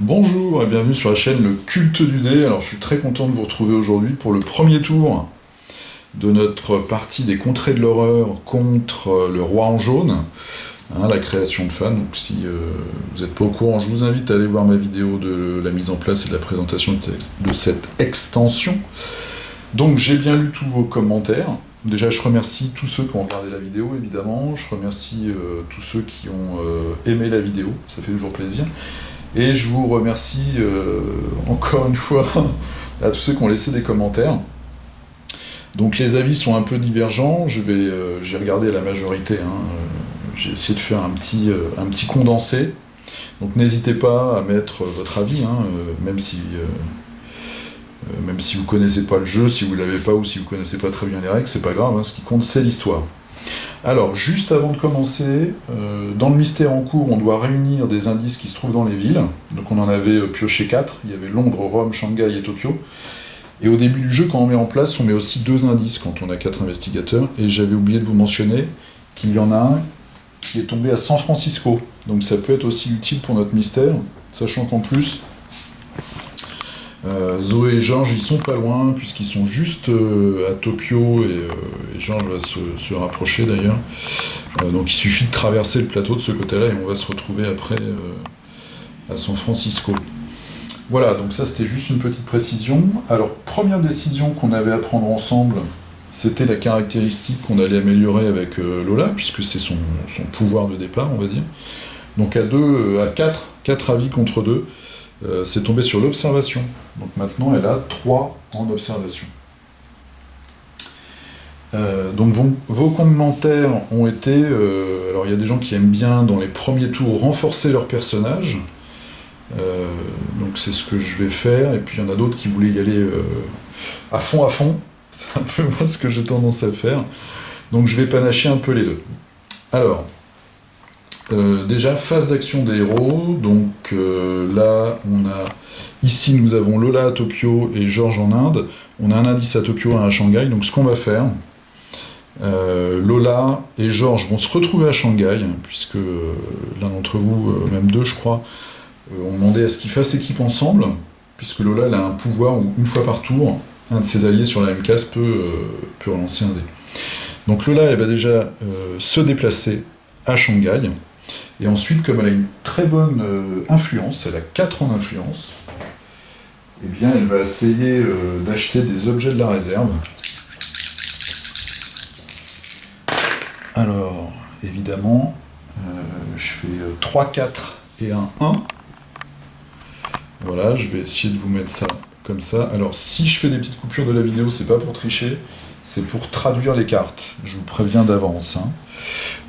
Bonjour et bienvenue sur la chaîne Le Culte du Dé. Alors je suis très content de vous retrouver aujourd'hui pour le premier tour de notre partie des contrées de l'horreur contre le roi en jaune, la création de fans. Donc si vous n'êtes pas au courant, je vous invite à aller voir ma vidéo de la mise en place et de la présentation de cette extension. Donc j'ai bien lu tous vos commentaires. Déjà je remercie tous ceux qui ont regardé la vidéo évidemment, je remercie tous ceux qui ont aimé la vidéo, ça fait toujours plaisir. Et je vous remercie encore une fois à tous ceux qui ont laissé des commentaires. Donc les avis sont un peu divergents, j'ai regardé la majorité, j'ai essayé de faire un petit condensé. Donc n'hésitez pas à mettre votre avis, même si vous connaissez pas le jeu, si vous l'avez pas ou si vous connaissez pas très bien les règles, c'est pas grave, ce qui compte c'est l'histoire. Alors, juste avant de commencer, dans le mystère en cours, on doit réunir des indices qui se trouvent dans les villes. Donc on en avait pioché 4, il y avait Londres, Rome, Shanghai et Tokyo. Et au début du jeu, quand on met en place, on met aussi 2 indices quand on a 4 investigateurs. Et j'avais oublié de vous mentionner qu'il y en a un qui est tombé à San Francisco. Donc ça peut être aussi utile pour notre mystère, sachant qu'en plus, Zoé et Georges, ils sont pas loin, puisqu'ils sont juste à Tokyo, et Georges va se rapprocher d'ailleurs. Donc il suffit de traverser le plateau de ce côté-là, et on va se retrouver après à San Francisco. Voilà, donc ça c'était juste une petite précision. Alors, première décision qu'on avait à prendre ensemble, c'était la caractéristique qu'on allait améliorer avec Lola, puisque c'est son pouvoir de départ, on va dire. Donc à 4 avis contre 2, c'est tombé sur l'observation. Donc maintenant, elle a 3 en observation. Donc vos commentaires ont été... alors il y a des gens qui aiment bien, dans les premiers tours, renforcer leur personnage. Donc c'est ce que je vais faire. Et puis il y en a d'autres qui voulaient y aller à fond. C'est un peu moi ce que j'ai tendance à faire. Donc je vais panacher un peu les deux. Alors... déjà, phase d'action des héros, donc là, ici nous avons Lola à Tokyo et Georges en Inde, on a un indice à Tokyo et un à Shanghai, donc ce qu'on va faire, Lola et Georges vont se retrouver à Shanghai, puisque l'un d'entre vous, même 2 je crois, ont demandé à ce qu'ils fassent équipe ensemble, puisque Lola elle a un pouvoir où une fois par tour, un de ses alliés sur la même case peut relancer un dé. Donc Lola elle va déjà se déplacer à Shanghai. Et ensuite, comme elle a une très bonne influence, elle a 4 en influence, eh bien elle va essayer d'acheter des objets de la réserve. Alors, évidemment, je fais 3, 4 et un 1. Voilà, je vais essayer de vous mettre ça comme ça. Alors, si je fais des petites coupures de la vidéo, c'est pas pour tricher, c'est pour traduire les cartes. Je vous préviens d'avance.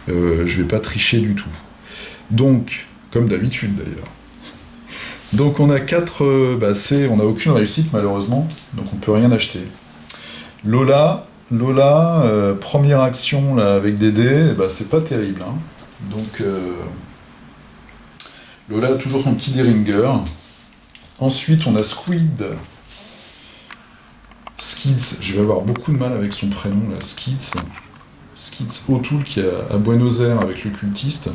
Je vais pas tricher du tout. Donc, comme d'habitude d'ailleurs. Donc on a 4, on n'a aucune réussite malheureusement, donc on peut rien acheter. Lola, première action là, avec des dés, c'est pas terrible. Donc Lola a toujours son petit Deringer. Ensuite on a Skids, je vais avoir beaucoup de mal avec son prénom là, Skids O'Toole qui est à Buenos Aires avec le cultiste.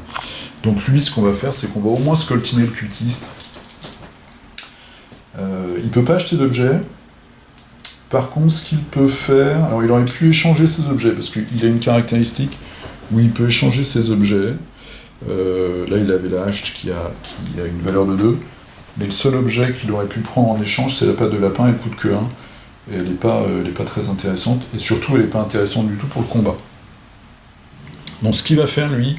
Donc lui, ce qu'on va faire, c'est qu'on va au moins scoltiner le cultiste. Il peut pas acheter d'objets. Par contre, ce qu'il peut faire... Alors il aurait pu échanger ses objets, parce qu'il a une caractéristique où il peut échanger ses objets. Là, il avait la hache qui a une valeur de 2. Mais le seul objet qu'il aurait pu prendre en échange, c'est la patte de lapin, elle coûte que 1. Et elle n'est pas très intéressante. Et surtout, elle n'est pas intéressante du tout pour le combat. Donc ce qu'il va faire, lui,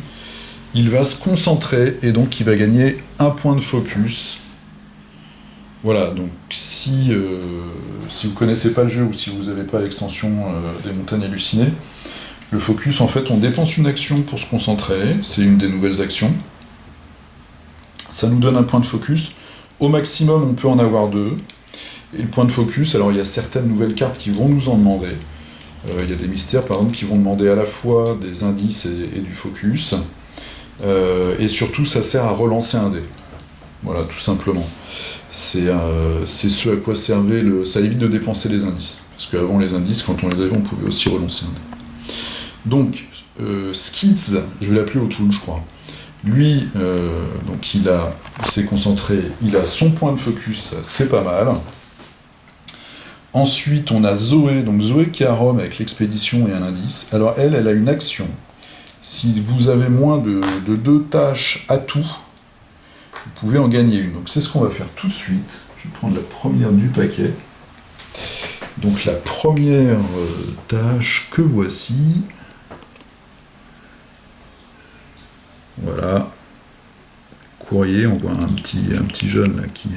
il va se concentrer, et donc il va gagner 1 point de focus. Voilà, donc si vous connaissez pas le jeu, ou si vous n'avez pas l'extension des montagnes hallucinées, le focus, en fait, on dépense une action pour se concentrer, c'est une des nouvelles actions. Ça nous donne 1 point de focus. Au maximum, on peut en avoir 2. Et le point de focus, alors il y a certaines nouvelles cartes qui vont nous en demander. Il y a des mystères, par exemple, qui vont demander à la fois des indices et du focus. Et surtout, ça sert à relancer un dé. Voilà, tout simplement. C'est ce à quoi servait ça évite de dépenser les indices. Parce qu'avant les indices, quand on les avait, on pouvait aussi relancer un dé. Donc, Skids, je vais l'appeler O'Toole, je crois. Lui, donc il s'est concentré, il a son point de focus, c'est pas mal. Ensuite, on a Zoé, donc Zoé qui est à Rome avec l'expédition et un indice. Alors elle a une action. Si vous avez moins de 2 tâches à tout, vous pouvez en gagner une. Donc c'est ce qu'on va faire tout de suite. Je vais prendre la première du paquet. Donc la première tâche que voici. Voilà. Courrier, on voit un petit jeune là qui...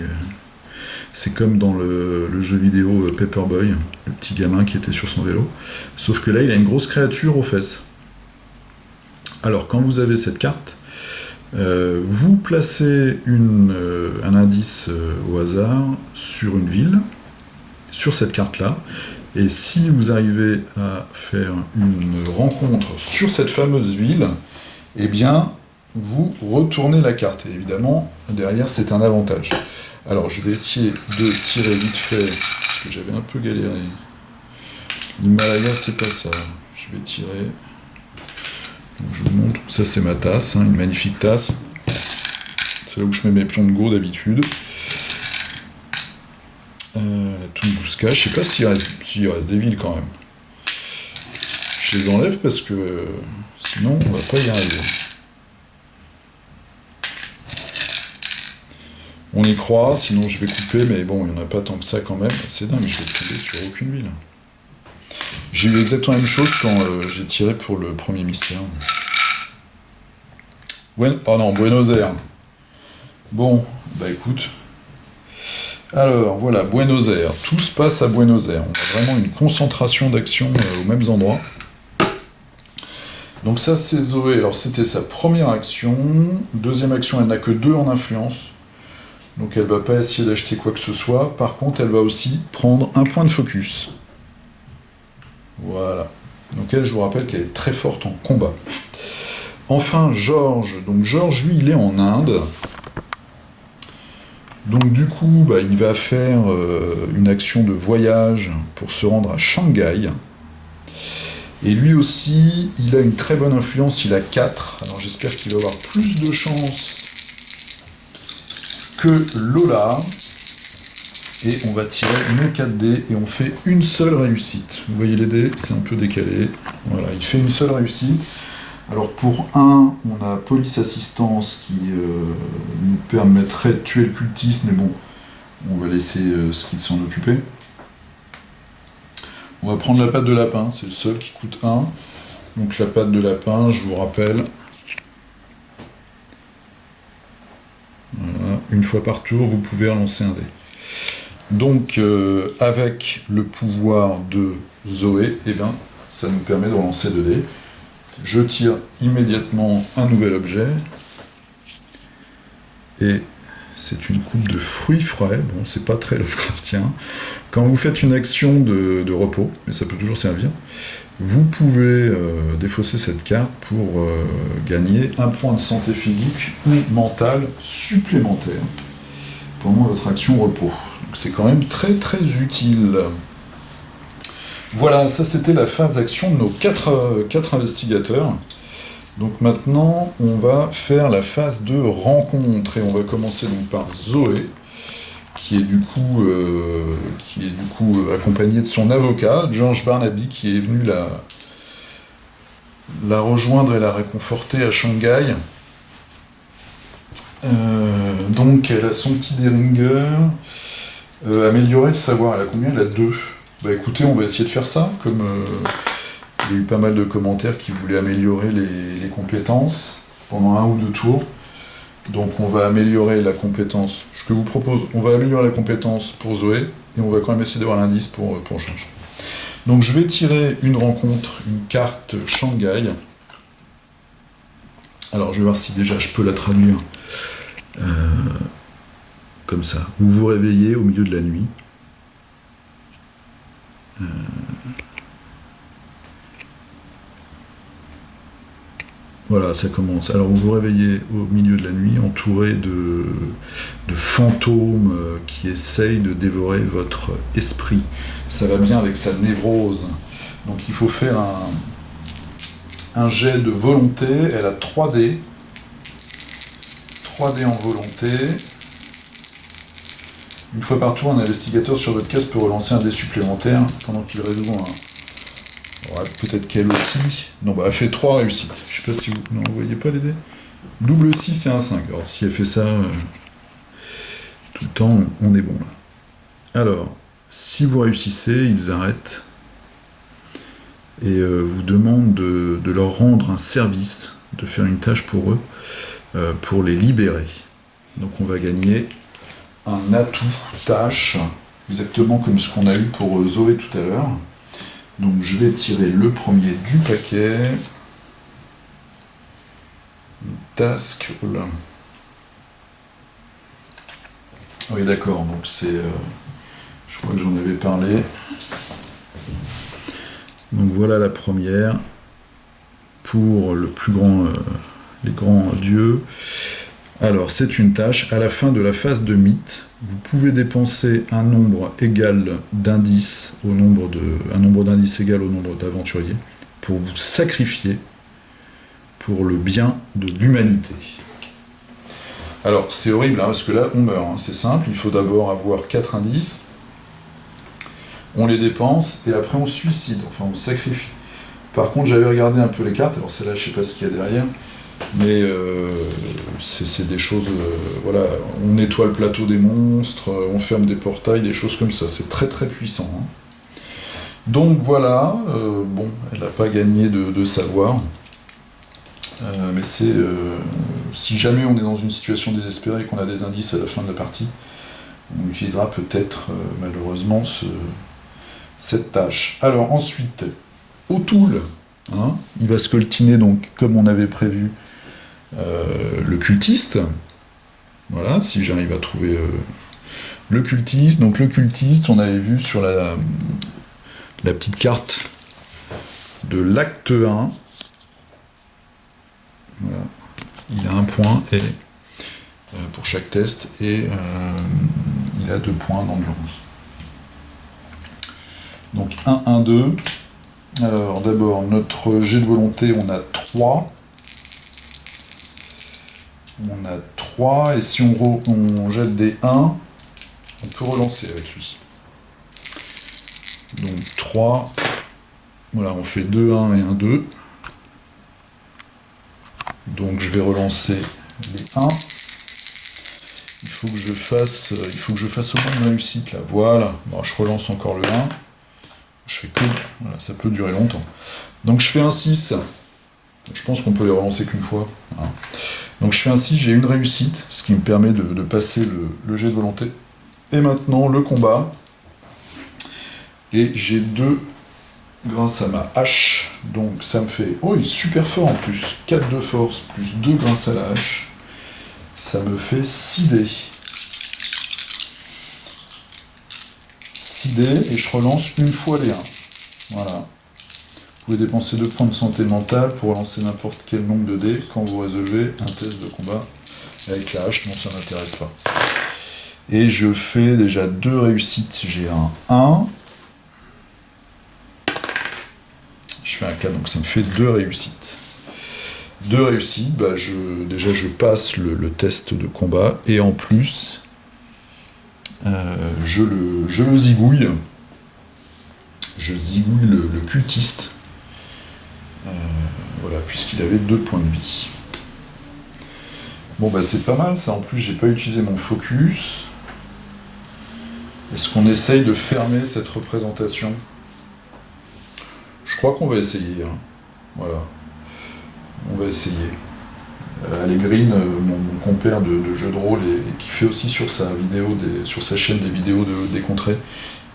c'est comme dans le jeu vidéo Paperboy, le petit gamin qui était sur son vélo. Sauf que là, il a une grosse créature aux fesses. Alors, quand vous avez cette carte, vous placez un indice au hasard sur une ville, sur cette carte-là, et si vous arrivez à faire une rencontre sur cette fameuse ville, eh bien, vous retournez la carte. Et évidemment, derrière, c'est un avantage. Alors, je vais essayer de tirer vite fait, parce que j'avais un peu galéré. L'Himalaya, c'est pas ça. Je vais tirer. Donc, je vous montre. Ça, c'est ma tasse, une magnifique tasse. C'est là où je mets mes pions de go d'habitude. La Tunguska, je sais pas s'il reste des villes quand même. Je les enlève parce que sinon, on va pas y arriver. On y croit, sinon je vais couper, mais bon, il n'y en a pas tant que ça quand même. C'est dingue, je vais tomber sur aucune ville. J'ai eu exactement la même chose quand j'ai tiré pour le premier mystère. Oh non, Buenos Aires. Bon, bah écoute. Alors, voilà, Buenos Aires. Tout se passe à Buenos Aires. On a vraiment une concentration d'actions aux mêmes endroits. Donc ça, c'est Zoé. Alors, c'était sa première action. Deuxième action, elle n'a que 2 en influence. Donc elle ne va pas essayer d'acheter quoi que ce soit. Par contre, elle va aussi prendre un point de focus. Voilà. Donc elle, je vous rappelle qu'elle est très forte en combat. Enfin, Georges. Donc Georges, lui, il est en Inde. Donc du coup, il va faire une action de voyage pour se rendre à Shanghai. Et lui aussi, il a une très bonne influence, il a 4. Alors j'espère qu'il va avoir plus de chance que Lola, et on va tirer nos 4 dés, et on fait une seule réussite. Vous voyez les dés, c'est un peu décalé. Voilà, il fait une seule réussite. Alors pour 1, on a police assistance qui nous permettrait de tuer le cultiste, mais bon, on va laisser Skid s'en occuper. On va prendre la patte de lapin, c'est le seul qui coûte 1. Donc la patte de lapin, je vous rappelle, voilà, une fois par tour, vous pouvez relancer un dé. Donc, avec le pouvoir de Zoé, eh bien, ça nous permet de relancer 2 dés. Je tire immédiatement un nouvel objet. Et c'est une coupe de fruits frais. Bon, c'est pas très Lovecraftien. Quand vous faites une action de repos, mais ça peut toujours servir, vous pouvez défausser cette carte pour gagner un point de santé physique ou mentale supplémentaire pendant votre action repos. Donc c'est quand même très très utile. Voilà, ça c'était la phase d'action de nos 4 investigateurs. Donc maintenant, on va faire la phase de rencontre, et on va commencer donc par Zoé, qui est du coup accompagnée de son avocat, George Barnaby, qui est venu la rejoindre et la réconforter à Shanghai. Donc elle a son petit Deringer, amélioré le savoir, elle a combien? Elle a 2. Bah écoutez, on va essayer de faire ça, comme il y a eu pas mal de commentaires qui voulaient améliorer les compétences pendant 1 ou 2 tours. Donc on va améliorer la compétence. Je te vous propose, on va améliorer la compétence pour Zoé, et on va quand même essayer d'avoir l'indice pour Georges. Donc je vais tirer une rencontre, une carte Shanghai. Alors je vais voir si déjà je peux la traduire comme ça. Vous vous réveillez au milieu de la nuit. Voilà, ça commence. Alors vous vous réveillez au milieu de la nuit, entouré de fantômes qui essayent de dévorer votre esprit. Ça va bien avec sa névrose. Donc il faut faire un jet de volonté. Elle a 3 dés. 3 dés en volonté. Une fois par tour, un investigateur sur votre case peut relancer un dé supplémentaire pendant qu'il résout un... Ouais, peut-être qu'elle aussi. Non, bah elle fait 3 réussites. Je sais pas si vous... Non, vous voyez pas les dés. Double 6 et un 5. Alors si elle fait ça, tout le temps, on est bon là. Alors, si vous réussissez, ils arrêtent et vous demandent de leur rendre un service, de faire une tâche pour eux, pour les libérer. Donc on va gagner un atout tâche, exactement comme ce qu'on a eu pour Zoé tout à l'heure. Donc je vais tirer le premier du paquet. Task, là. Oui d'accord, donc c'est... je crois que j'en avais parlé. Donc voilà la première. Pour le plus grand... les grands dieux. Alors, c'est une tâche. À la fin de la phase de mythe, vous pouvez dépenser un nombre égal d'indices un nombre d'indices égal au nombre d'aventuriers pour vous sacrifier pour le bien de l'humanité. Alors, c'est horrible, hein, parce que là, on meurt. Hein, c'est simple. Il faut d'abord avoir 4 indices. On les dépense et après on se suicide. Enfin, on se sacrifie. Par contre, j'avais regardé un peu les cartes. Alors, celle-là, je sais pas ce qu'il y a derrière. Mais c'est des choses, voilà, on nettoie le plateau des monstres, on ferme des portails, des choses comme ça, c'est très très puissant. Hein. Donc voilà, bon, elle n'a pas gagné de savoir, mais c'est, si jamais on est dans une situation désespérée et qu'on a des indices à la fin de la partie, on utilisera peut-être malheureusement cette tâche. Alors ensuite, O'Toole, hein, il va scoltiner donc comme on avait prévu le cultiste. Voilà, si j'arrive à trouver le cultiste. Donc le cultiste, on avait vu sur la petite carte de l'acte 1. Voilà. Il a un point et pour chaque test et il a 2 points d'endurance. Donc 1, 1, 2. Alors d'abord, notre jet de volonté, on a 3. On a 3, et si on jette des 1, on peut relancer avec lui. Donc 3, voilà, on fait 2, 1 et 1, 2. Donc je vais relancer les 1. Il faut que je fasse au moins une réussite là. Voilà, bon, je relance encore le 1. Je fais que... Voilà, ça peut durer longtemps. Donc je fais un 6. Je pense qu'on peut les relancer qu'une fois. Hein. Donc je fais un 6, j'ai une réussite, ce qui me permet de passer le jet de volonté. Et maintenant, le combat. Et j'ai 2 grâce à ma hache. Donc ça me fait... Oh, il est super fort en plus. 4 de force, plus 2 grâce à la hache. Ça me fait 6 dés. 6 dés, et je relance une fois les 1. Voilà. Vous pouvez dépenser 2 points de santé mentale pour relancer n'importe quel nombre de dés quand vous résolvez un test de combat avec la hache. Non, ça m'intéresse pas. Et je fais déjà 2 réussites. J'ai un 1. Je fais un 4, donc ça me fait 2 réussites. 2 réussites, bah déjà je passe le test de combat, et en plus, je le zigouille. Je zigouille le cultiste. Voilà, puisqu'il avait 2 points de vie. Bon bah c'est pas mal ça, en plus j'ai pas utilisé mon focus. Est-ce qu'on essaye de fermer cette représentation? Je crois qu'on va essayer. Hein. Voilà. On va essayer. Allegrine, mon compère de jeu de rôle, et qui fait aussi sur sa vidéo, sur sa chaîne des vidéos des contrées,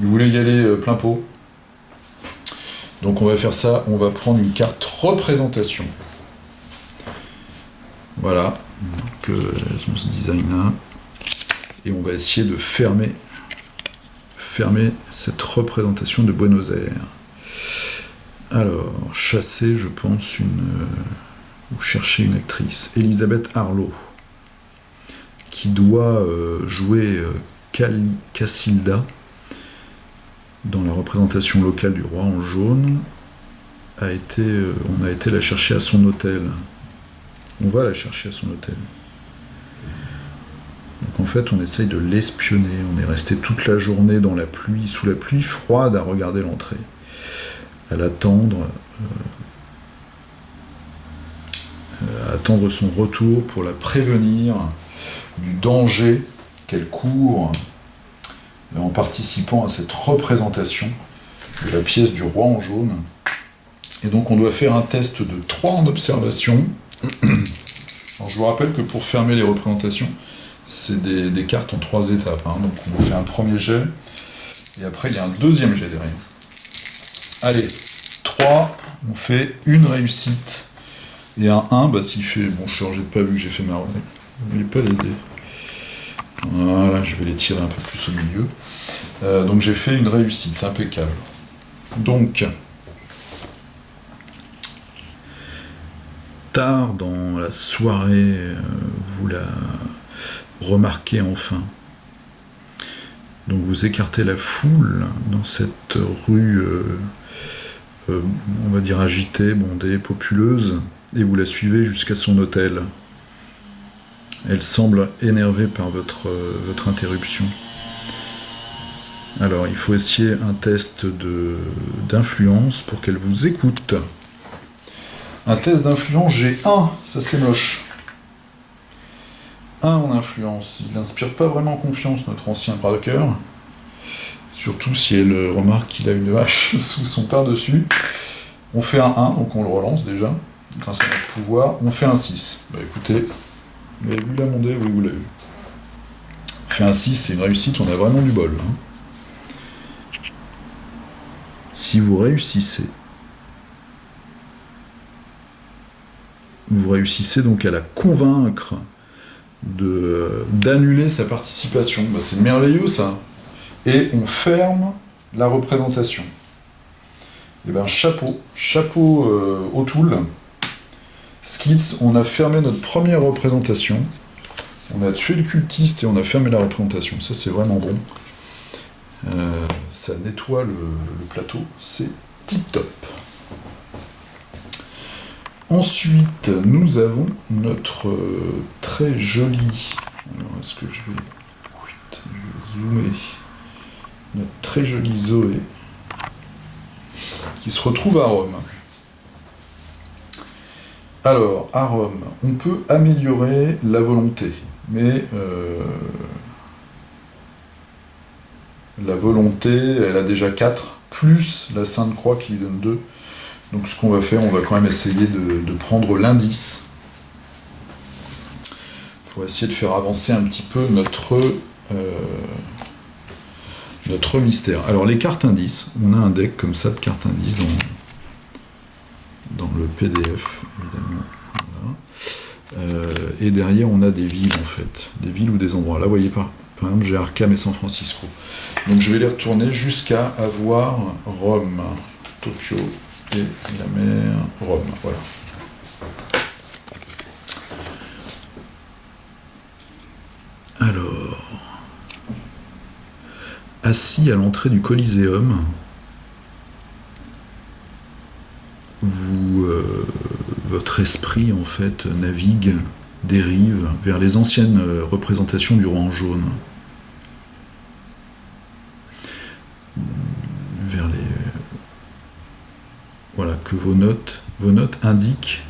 il voulait y aller plein pot. Donc on va faire ça, on va prendre une carte représentation. Voilà, donc ce design là. Et on va essayer de fermer cette représentation de Buenos Aires. Alors, chasser, je pense, ou chercher une actrice, Elisabeth Harlow, qui doit jouer Casilda dans la représentation locale du roi en jaune. On a été la chercher à son hôtel. On va la chercher à son hôtel. Donc en fait, on essaye de l'espionner. On est resté toute la journée dans la pluie, sous la pluie froide, à regarder l'entrée, à l'attendre, à attendre son retour pour la prévenir du danger qu'elle court en participant à cette représentation de la pièce du roi en jaune. Et donc on doit faire un test de 3 en observation. Alors, je vous rappelle que pour fermer les représentations, c'est des cartes en 3 étapes. Hein. Donc on fait un premier jet, et après il y a un deuxième jet derrière. Allez, 3, on fait une réussite, et un 1, bah s'il fait... Bon, j'ai pas vu que j'ai fait ma... Vous voyez pas les dés. Voilà, je vais les tirer un peu plus au milieu. Donc j'ai fait une réussite, impeccable. Donc... Tard dans la soirée, vous la remarquez enfin. Donc vous écartez la foule dans cette rue, on va dire agitée, bondée, populeuse, et vous la suivez jusqu'à son hôtel. Elle semble énervée par votre interruption. Alors il faut essayer un test d'influence pour qu'elle vous écoute. Un test d'influence, j'ai 1, ça c'est moche. 1 en influence, il n'inspire pas vraiment confiance, notre ancien braqueur. Surtout si elle remarque qu'il a une hache sous son par-dessus. On fait un 1, donc on le relance déjà, grâce à notre pouvoir. On fait un 6. Bah écoutez, vous avez vu la mondée? Oui, vous l'avez vu. On fait un 6, c'est une réussite, on a vraiment du bol. Hein. Si vous réussissez, vous réussissez donc à la convaincre d'annuler sa participation. Bah, c'est merveilleux ça. Et on ferme la représentation. Et ben chapeau O'Toole. Skids, on a fermé notre première représentation. On a tué le cultiste et on a fermé la représentation. Ça c'est vraiment bon. Ça nettoie le plateau. C'est tip top. Ensuite, nous avons notre très joli... Alors, est-ce que je vais zoomer? Notre très jolie Zoé, qui se retrouve à Rome. Alors, à Rome, on peut améliorer la volonté, mais la volonté, elle a déjà 4, plus la Sainte Croix qui lui donne 2. Donc ce qu'on va faire, on va quand même essayer de prendre l'indice pour essayer de faire avancer un petit peu notre mystère. Alors les cartes indices, on a un deck comme ça de cartes indices dans le PDF, évidemment. Voilà. Et derrière, on a des villes en fait, des villes ou des endroits. Là, vous voyez par exemple, j'ai Arkham et San Francisco. Donc je vais les retourner jusqu'à avoir Rome, Tokyo, et la mer, Rome, voilà. Alors, assis à l'entrée du Coliseum, votre esprit en fait navigue, dérive vers les anciennes représentations du roi en jaune. Vers les... Voilà, que vos notes indiquent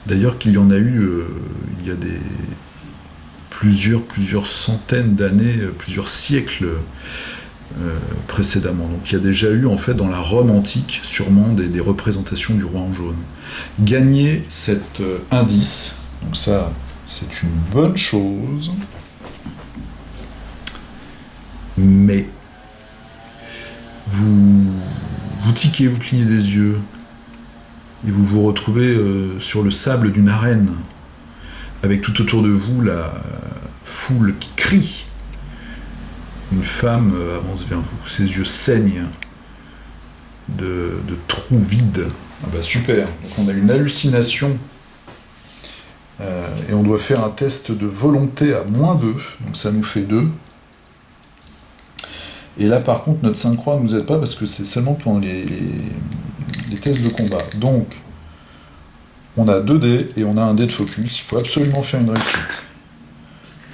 d'ailleurs qu'il y en a eu, il y a plusieurs centaines d'années, plusieurs siècles précédemment. Donc il y a déjà eu en fait dans la Rome antique sûrement des représentations du roi en jaune. Gagner cet indice, donc ça c'est une bonne chose, mais vous tiquez, vous clignez des yeux, et vous vous retrouvez sur le sable d'une arène, avec tout autour de vous la foule qui crie. Une femme avance vers vous, ses yeux saignent de trous vides. Ah bah super, donc on a une hallucination, et on doit faire un test de volonté à -2, donc ça nous fait 2. Et là, par contre, notre Sainte Croix ne nous aide pas parce que c'est seulement pendant les tests de combat. Donc, on a 2 dés et on a un dé de focus. Il faut absolument faire une réussite.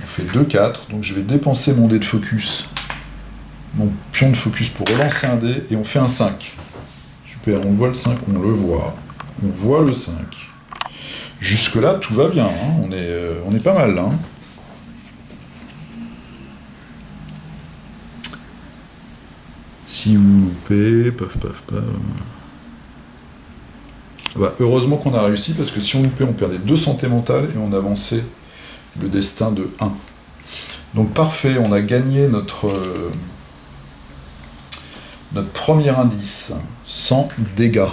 On fait 2-4, donc je vais dépenser mon dé de focus, mon pion de focus pour relancer un dé, et on fait un 5. Super, on voit le 5, on le voit. On voit le 5. Jusque-là, tout va bien, hein. On est pas mal, là. Hein. Si vous loupez, paf, paf, paf... Bah, heureusement qu'on a réussi, parce que si on loupait, on perdait 2 santé mentale et on avançait le destin de 1. Donc parfait, on a gagné notre premier indice, sans dégâts.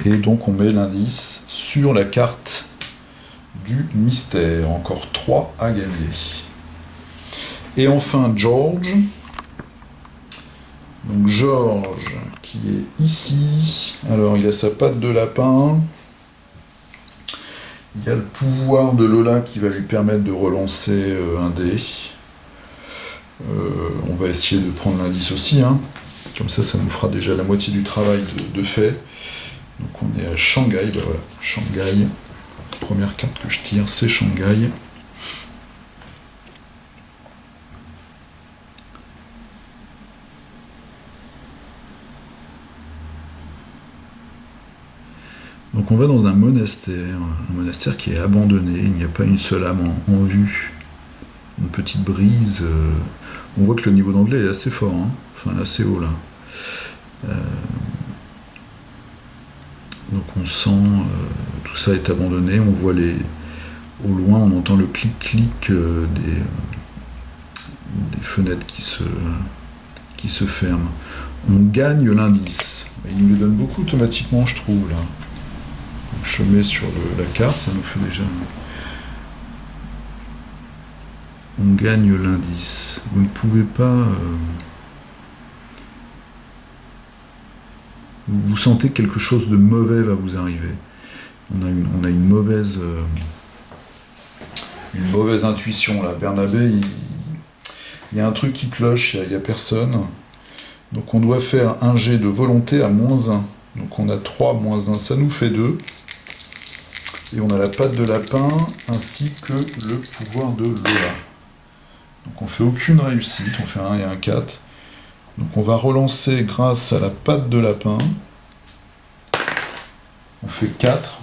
Et donc on met l'indice sur la carte du mystère. Encore 3 à gagner. Et enfin George. Donc George qui est ici. Alors il a sa patte de lapin. Il y a le pouvoir de Lola qui va lui permettre de relancer un dé. On va essayer de prendre l'indice aussi. Hein. Comme ça nous fera déjà la moitié du travail de fait. Donc on est à Shanghai. Ben voilà, Shanghai. Première carte que je tire, c'est Shanghai. Donc on va dans un monastère qui est abandonné, il n'y a pas une seule âme en vue. Une petite brise. On voit que le niveau d'anglais est assez fort, hein, enfin assez haut là. Donc on sent tout ça est abandonné, on voit au loin, on entend le clic-clic des fenêtres qui se ferment. On gagne l'indice. Il nous le donne beaucoup automatiquement, je trouve là. Donc je mets sur la carte, ça nous fait déjà... On gagne l'indice. Vous ne pouvez pas... Vous sentez que quelque chose de mauvais va vous arriver. On a une mauvaise intuition là. Bernabé, il y a un truc qui cloche, il n'y a personne. Donc on doit faire un jet de volonté à -1. Donc on a 3 -1, ça nous fait 2. Et on a la patte de lapin ainsi que le pouvoir de Lola. Donc on fait aucune réussite, on fait un 1 et un 4. Donc on va relancer grâce à la patte de lapin. On fait 4.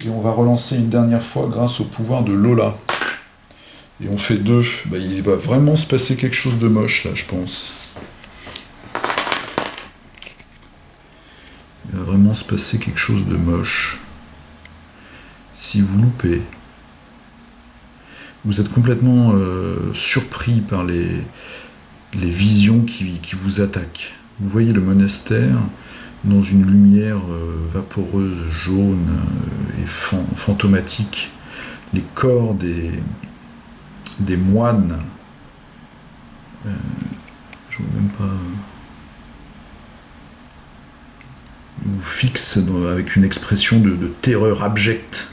Et on va relancer une dernière fois grâce au pouvoir de Lola. Et on fait 2. Bah, il va vraiment se passer quelque chose de moche là, je pense. Il va vraiment se passer quelque chose de moche. Si vous loupez, vous êtes complètement surpris par les visions qui vous attaquent. Vous voyez le monastère dans une lumière vaporeuse, jaune et fantomatique. Les corps des moines, je ne vois même pas, vous fixent avec une expression de terreur abjecte.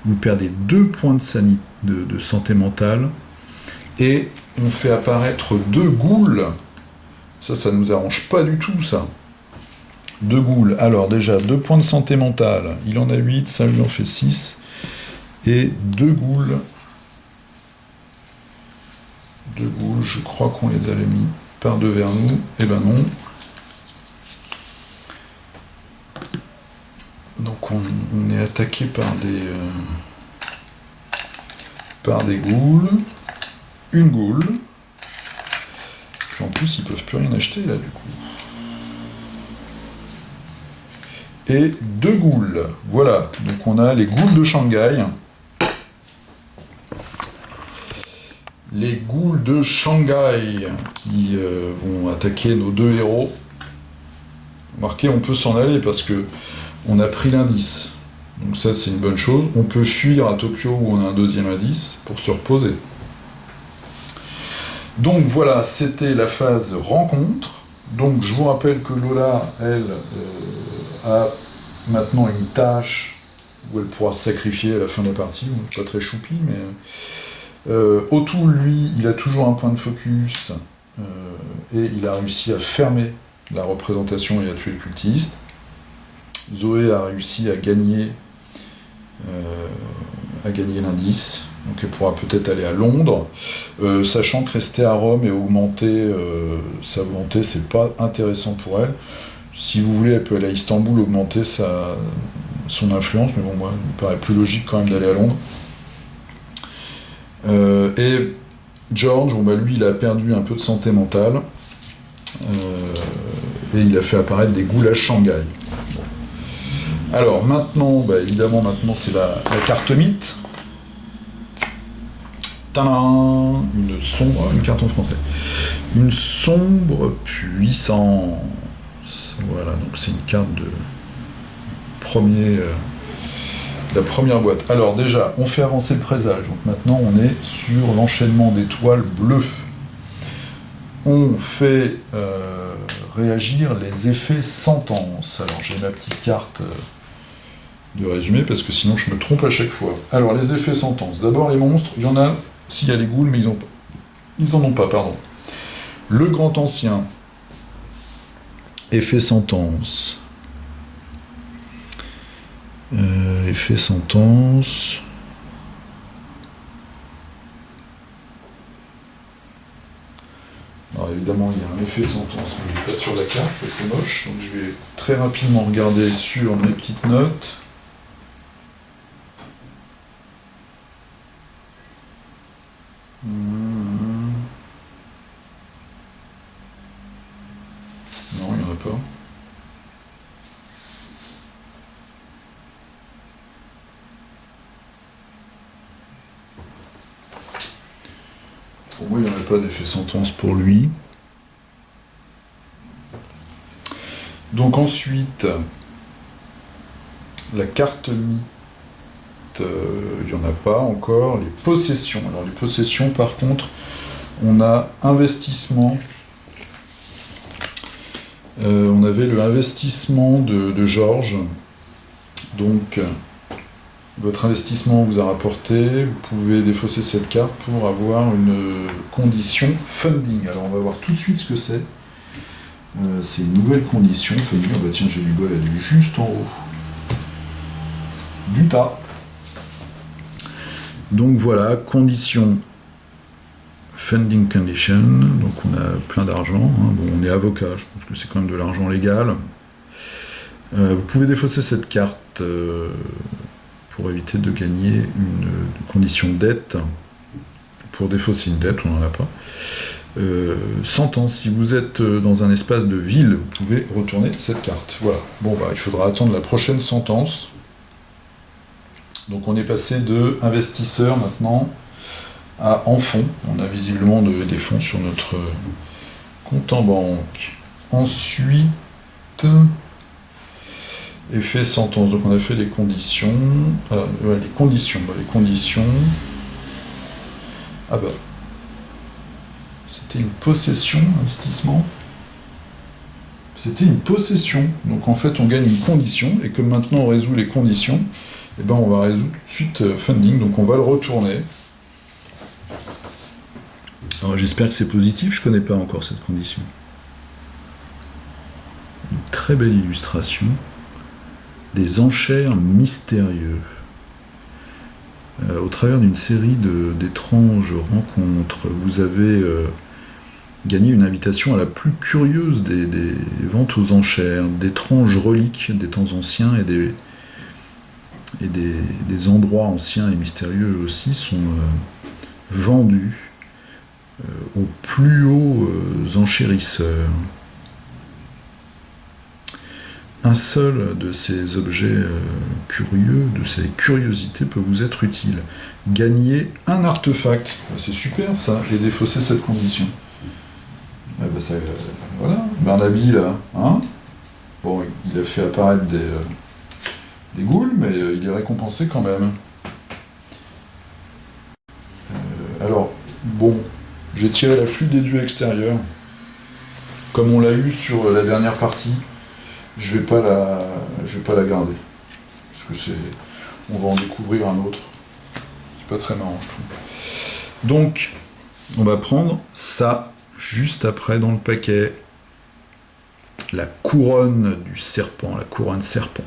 Vous perdez 2 points de santé mentale et on fait apparaître 2 ghouls. Ça nous arrange pas du tout, ça. 2 ghouls. Alors déjà, 2 points de santé mentale. Il en a 8, ça lui en fait 6. Et 2 ghouls. 2 ghouls, je crois qu'on les avait mis par devers nous. Eh ben non. Donc on est attaqué par des ghouls. Une ghoul. Puis en plus, ils peuvent plus rien acheter là du coup. Et 2 ghouls. Voilà. Donc on a les ghouls de Shanghai. Les ghouls de Shanghai qui vont attaquer nos 2 héros. Remarquez, on peut s'en aller parce que on a pris l'indice. Donc ça, c'est une bonne chose. On peut fuir à Tokyo où on a un 2e indice pour se reposer. Donc voilà, c'était la phase rencontre. Donc je vous rappelle que Lola, elle, a maintenant une tâche où elle pourra se sacrifier à la fin de la partie. Pas très choupi, mais... O'Toole, lui, il a toujours un point de focus et il a réussi à fermer la représentation et à tuer le cultiste. Zoé a réussi à gagner a gagné l'indice. Donc elle pourra peut-être aller à Londres, sachant que rester à Rome et augmenter sa volonté, c'est pas intéressant pour elle. Si vous voulez, elle peut aller à Istanbul, augmenter son influence, mais bon, moi, il me paraît plus logique quand même d'aller à Londres. Et George, bon, bah, lui, il a perdu un peu de santé mentale, et il a fait apparaître des goulash Shanghai. Bon. Alors maintenant, bah, évidemment, c'est la carte mythe. Tadam, une carte en français. Une sombre puissance. Voilà, donc c'est une carte de la première boîte. Alors déjà, on fait avancer le présage. Donc maintenant, on est sur l'enchaînement d'étoiles bleues. On fait réagir les effets sentence. Alors j'ai ma petite carte de résumé, parce que sinon je me trompe à chaque fois. Alors les effets sentence. D'abord les monstres, il y en a, s'il y a les ghouls, mais ils en ont pas, pardon. Le grand ancien. Effet sentence. Effet sentence. Alors évidemment, il y a un effet sentence, mais il n'est pas sur la carte, ça c'est moche. Donc je vais très rapidement regarder sur mes petites notes. Non, il n'y en a pas. Pour moi, il n'y en a pas d'effet sentence pour lui. Donc ensuite, la carte mythe, il n'y en a pas encore. Les possessions. Alors les possessions, par contre, on a investissement. On avait le investissement de Georges. Donc, votre investissement vous a rapporté. Vous pouvez défausser cette carte pour avoir une condition funding. Alors, on va voir tout de suite ce que c'est. C'est une nouvelle condition funding. Ah bah tiens, j'ai du bol, elle est juste en haut du tas. Donc voilà, condition funding condition, donc on a plein d'argent, hein. Bon, on est avocat, je pense que c'est quand même de l'argent légal. Vous pouvez défausser cette carte pour éviter de gagner une condition dette. Pour défausser une dette, on n'en a pas. Sentence, si vous êtes dans un espace de ville, vous pouvez retourner cette carte. Voilà. Bon, bah, il faudra attendre la prochaine sentence. Donc on est passé de investisseur maintenant à en fonds. On a visiblement des fonds sur notre compte en banque. Ensuite, effet sentence. Donc on a fait les conditions. Les conditions. Les conditions. Ah bah. C'était une possession, investissement. C'était une possession. Donc en fait on gagne une condition. Et comme maintenant on résout les conditions, eh ben on va résoudre tout de suite funding. Donc on va le retourner. Alors j'espère que c'est positif, je connais pas encore cette condition. Une très belle illustration. Les enchères mystérieux. Au travers d'une série d'étranges rencontres, vous avez gagné une invitation à la plus curieuse des ventes aux enchères, d'étranges reliques des temps anciens et des endroits anciens et mystérieux aussi sont vendus aux plus hauts enchérisseurs. Un seul de ces objets curieux, de ces curiosités peut vous être utile. Gagner un artefact. C'est super ça, et défausser cette condition. Voilà, Barnaby là, hein. Bon, il a fait apparaître des ghouls, mais il est récompensé quand même. Alors, bon, j'ai tiré la flûte des dieux extérieurs. Comme on l'a eu sur la dernière partie, je vais pas la garder. Parce que on va en découvrir un autre. C'est pas très marrant, je trouve. Donc, on va prendre ça juste après dans le paquet. La couronne du serpent, la couronne serpent.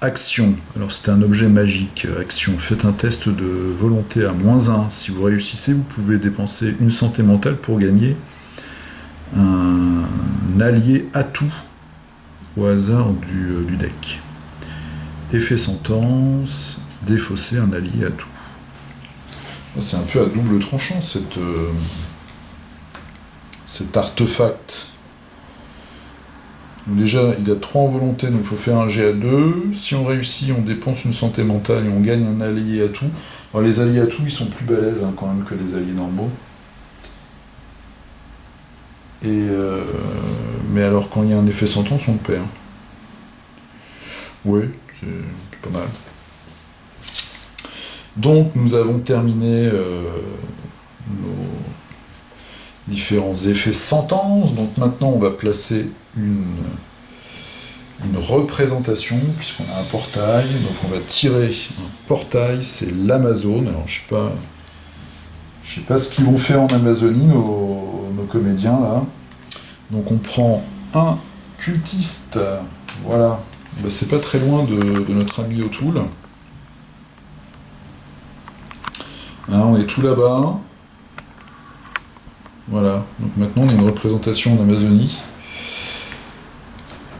action. Alors c'est un objet magique, action. Faites un test de volonté à -1. Si vous réussissez, vous pouvez dépenser une santé mentale pour gagner un allié atout au hasard du deck. Effet sentence, défausser un allié atout. C'est un peu à double tranchant cet artefact. Donc déjà, il a 3 en volonté, donc il faut faire un jet à 2. Si on réussit, on dépense une santé mentale et on gagne un allié atout. Alors les alliés atouts, ils sont plus balèzes quand même que les alliés normaux. Mais alors quand il y a un effet sentence, on le perd. Oui, c'est pas mal. Donc nous avons terminé nos différents effets sentence. Donc maintenant on va placer une représentation, puisqu'on a un portail. Donc on va tirer un portail, c'est l'Amazone. Alors je sais pas ce qu'ils vont faire en Amazonie, nos comédiens là. Donc on prend un cultiste, voilà. Ben, c'est pas très loin de notre ami O'Toole. Hein, on est tout là-bas. Voilà, donc maintenant on a une représentation en Amazonie.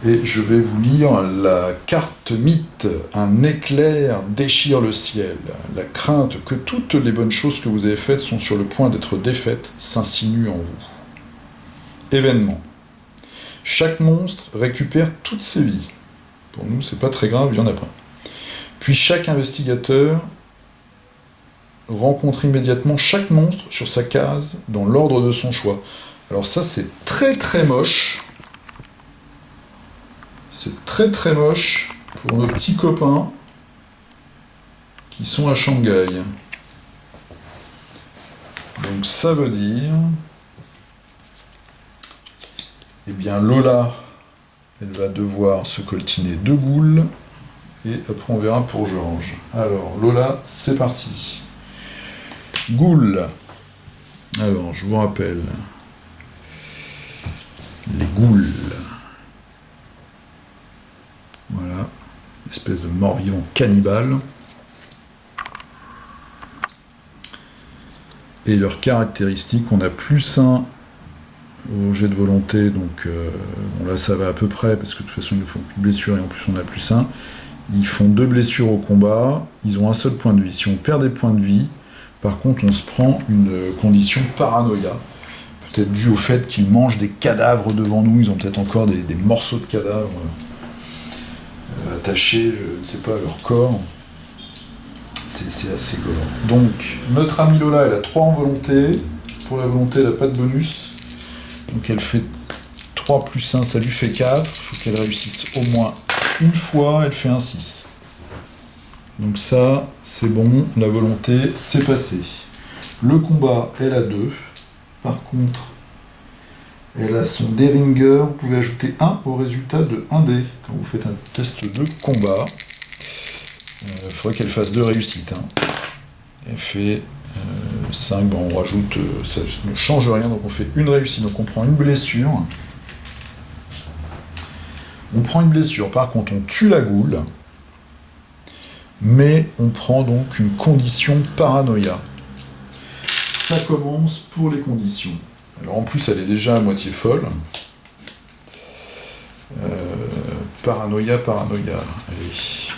Et je vais vous lire la carte mythe. Un éclair déchire le ciel. La crainte que toutes les bonnes choses que vous avez faites sont sur le point d'être défaites s'insinue en vous. Événement. Chaque monstre récupère toutes ses vies. Pour nous, c'est pas très grave, il y en a pas. Puis chaque investigateur rencontre immédiatement chaque monstre sur sa case dans l'ordre de son choix. Alors ça, c'est très très moche. C'est très très moche pour nos petits copains qui sont à Shanghai. Donc ça veut dire... Eh bien Lola, elle va devoir se coltiner 2 goules, et après on verra pour Georges. Alors Lola, c'est parti. Goules. Alors, je vous rappelle. Les goules. Voilà. Espèce de mort-vivant cannibale. Et leurs caractéristiques, on a +1 au jet de volonté, donc bon là ça va à peu près, parce que de toute façon ils ne font plus de blessures, et en plus on a +1. Ils font 2 blessures au combat, ils ont un seul point de vie. Si on perd des points de vie, par contre on se prend une condition paranoïa, peut-être due au fait qu'ils mangent des cadavres devant nous, ils ont peut-être encore des morceaux de cadavres attachés, je ne sais pas, à leur corps. C'est assez gore. Donc notre amie Lola, elle a 3 en volonté, pour la volonté elle n'a pas de bonus. Donc elle fait 3 + 1, ça lui fait 4. Il faut qu'elle réussisse au moins une fois, elle fait un 6. Donc ça, c'est bon, la volonté, c'est passé. Le combat, elle a 2. Par contre, elle a son Deringer. Vous pouvez ajouter 1 au résultat de 1 dé quand vous faites un test de combat. Il faudrait qu'elle fasse 2 réussites. Elle fait 5, bon, on rajoute, ça ne change rien, donc on fait une réussite, donc on prend une blessure. On prend une blessure, par contre on tue la goule, mais on prend donc une condition paranoïa. Ça commence pour les conditions. Alors en plus elle est déjà à moitié folle. Paranoïa, allez.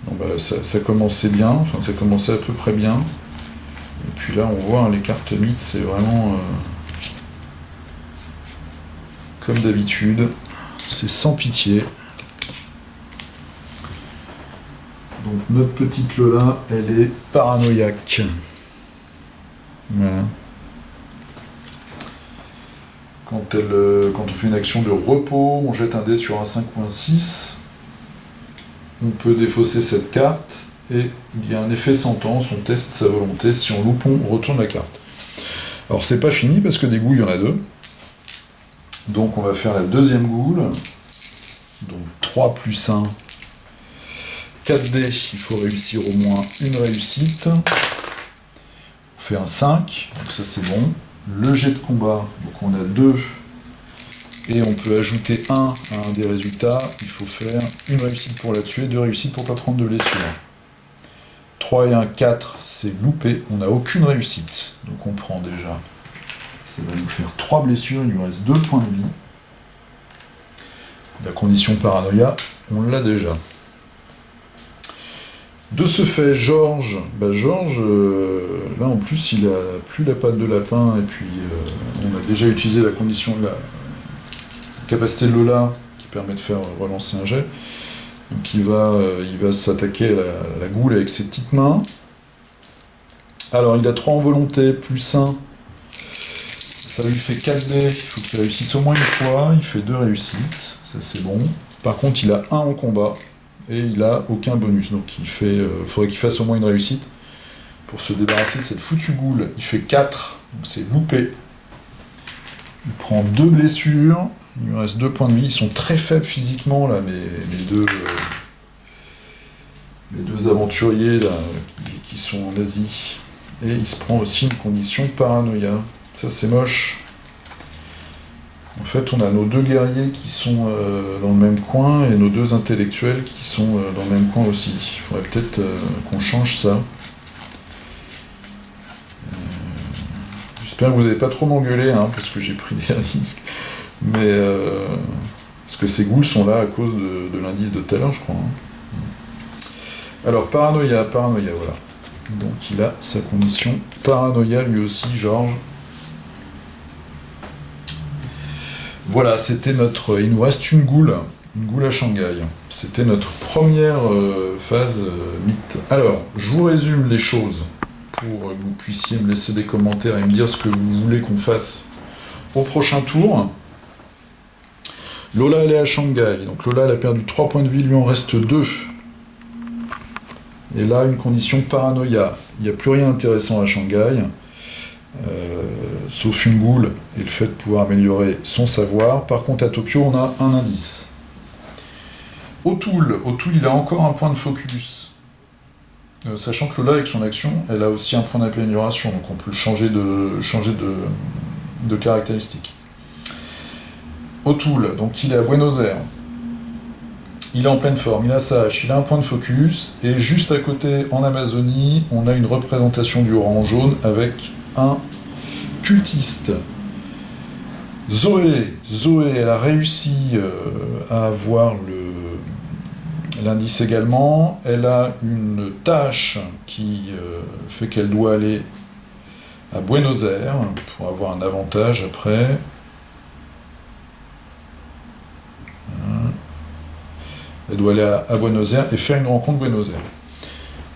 Bon bah, ça commençait bien, enfin ça commençait à peu près bien. Et puis là on voit les cartes mythes, c'est vraiment comme d'habitude, c'est sans pitié. Donc notre petite Lola, elle est paranoïaque. Voilà. Quand on fait une action de repos, on jette un dé sur un 5 ou un 6. On peut défausser cette carte, et il y a un effet sentence, on teste sa volonté, si on loupe, on retourne la carte. Alors c'est pas fini, parce que des goules, il y en a 2. Donc on va faire la deuxième goule. Donc 3 + 1. 4 dés, il faut réussir au moins une réussite. On fait un 5, donc ça c'est bon. Le jet de combat, donc on a 2 Et on peut ajouter 1 à un des résultats. Il faut faire une réussite pour la tuer, 2 réussites pour ne pas prendre de blessure. 3 et 1, 4, c'est loupé. On n'a aucune réussite. Donc on prend déjà. Ça va nous faire 3 blessures. Il nous reste 2 points de vie. La condition paranoïa, on l'a déjà. De ce fait, Georges, là en plus il a plus la patte de lapin, et puis on a déjà utilisé la condition, la capacité de Lola, qui permet de faire relancer un jet. Donc il va s'attaquer à la goule avec ses petites mains. Alors il a 3 en volonté, plus 1, ça lui fait 4 dés, il faut qu'il réussisse au moins une fois, il fait 2 réussites, ça c'est bon. Par contre il a 1 en combat, et il a aucun bonus, donc il faudrait qu'il fasse au moins une réussite pour se débarrasser de cette foutue goule. Il fait 4, donc c'est loupé. Il prend 2 blessures, il lui reste 2 points de vie. Ils sont très faibles physiquement là, mais les deux aventuriers là, qui sont en Asie. Et il se prend aussi une condition paranoïa. Ça c'est moche. En fait, on a nos 2 guerriers qui sont dans le même coin et nos 2 intellectuels qui sont dans le même coin aussi. Il faudrait peut-être qu'on change ça. J'espère que vous n'allez pas trop m'engueuler, hein, parce que j'ai pris des risques. Mais parce que ces ghouls sont là à cause de l'indice de tout à l'heure, je crois. Hein. Alors, paranoïa, voilà. Donc il a sa condition paranoïa lui aussi, Georges. Voilà, c'était notre... Il nous reste une goule à Shanghai. C'était notre première phase mythe. Alors, je vous résume les choses pour que vous puissiez me laisser des commentaires et me dire ce que vous voulez qu'on fasse au prochain tour. Lola, elle est à Shanghai. Donc Lola, elle a perdu 3 points de vie, il lui en reste 2. Et là, une condition paranoïa. Il n'y a plus rien d'intéressant à Shanghai. Sauf une goule et le fait de pouvoir améliorer son savoir. Par contre, à Tokyo, on a un indice. O'Toole, il a encore un point de focus. Sachant que Lola, avec son action, elle a aussi un point d'amélioration, donc on peut changer de caractéristique. O'Toole, donc il est à Buenos Aires. Il est en pleine forme, il a sa hache, il a un point de focus, et juste à côté, en Amazonie, on a une représentation du rang jaune avec un cultiste. Zoé, elle a réussi à avoir l'indice également. Elle a une tâche qui fait qu'elle doit aller à Buenos Aires pour avoir un avantage après. Elle doit aller à Buenos Aires et faire une rencontre Buenos Aires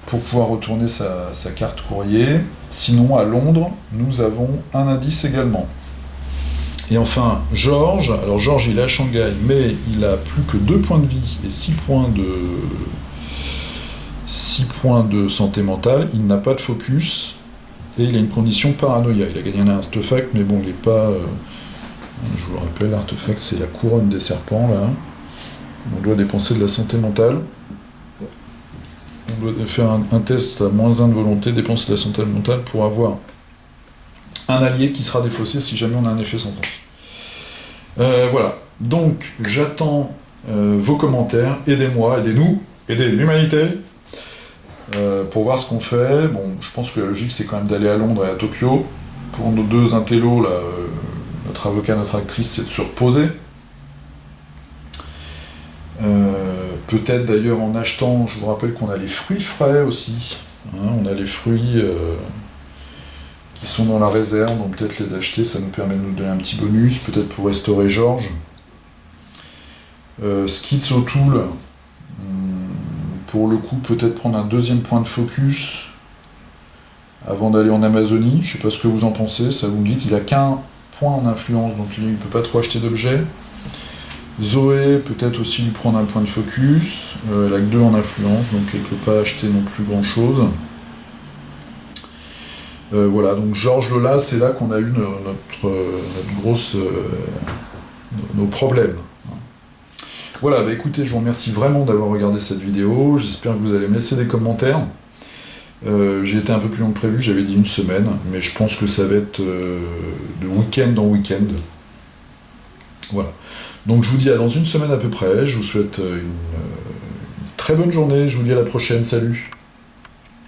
pour pouvoir retourner sa carte courrier. Sinon, à Londres, nous avons un indice également. Et enfin, Georges. Alors Georges, il est à Shanghai, mais il a plus que 2 points de vie et 6 points de santé mentale. Il n'a pas de focus et il a une condition paranoïa. Il a gagné un artefact, mais bon, il n'est pas... je vous le rappelle, l'artefact, c'est la couronne des serpents, là. On doit dépenser de la santé mentale. On doit faire un test à -1 de volonté, dépenser de la santé mentale pour avoir un allié qui sera défaussé si jamais on a un effet sentence. Voilà. Donc, j'attends vos commentaires. Aidez-moi, aidez-nous, aidez l'humanité pour voir ce qu'on fait. Bon, je pense que la logique, c'est quand même d'aller à Londres et à Tokyo. Pour nos 2 intellos, là, notre avocat, notre actrice, c'est de se reposer. Peut-être d'ailleurs en achetant, je vous rappelle qu'on a les fruits frais aussi, hein, on a les fruits qui sont dans la réserve, donc peut-être les acheter, ça nous permet de nous donner un petit bonus, peut-être pour restaurer Georges. Skits O'Toole, pour le coup peut-être prendre un 2e point de focus avant d'aller en Amazonie, je sais pas ce que vous en pensez, ça vous me dites, il a qu'un point en influence, donc il ne peut pas trop acheter d'objets. Zoé, peut-être aussi lui prendre un point de focus, elle a que 2 en influence, donc elle ne peut pas acheter non plus grand chose. Voilà, donc Georges, Lola, c'est là qu'on a eu nos problèmes. Voilà, bah écoutez, je vous remercie vraiment d'avoir regardé cette vidéo, j'espère que vous allez me laisser des commentaires. J'ai été un peu plus long que prévu, j'avais dit 1 semaine, mais je pense que ça va être de week-end en week-end. Voilà. Donc je vous dis à dans une semaine à peu près, je vous souhaite une très bonne journée, je vous dis à la prochaine, salut.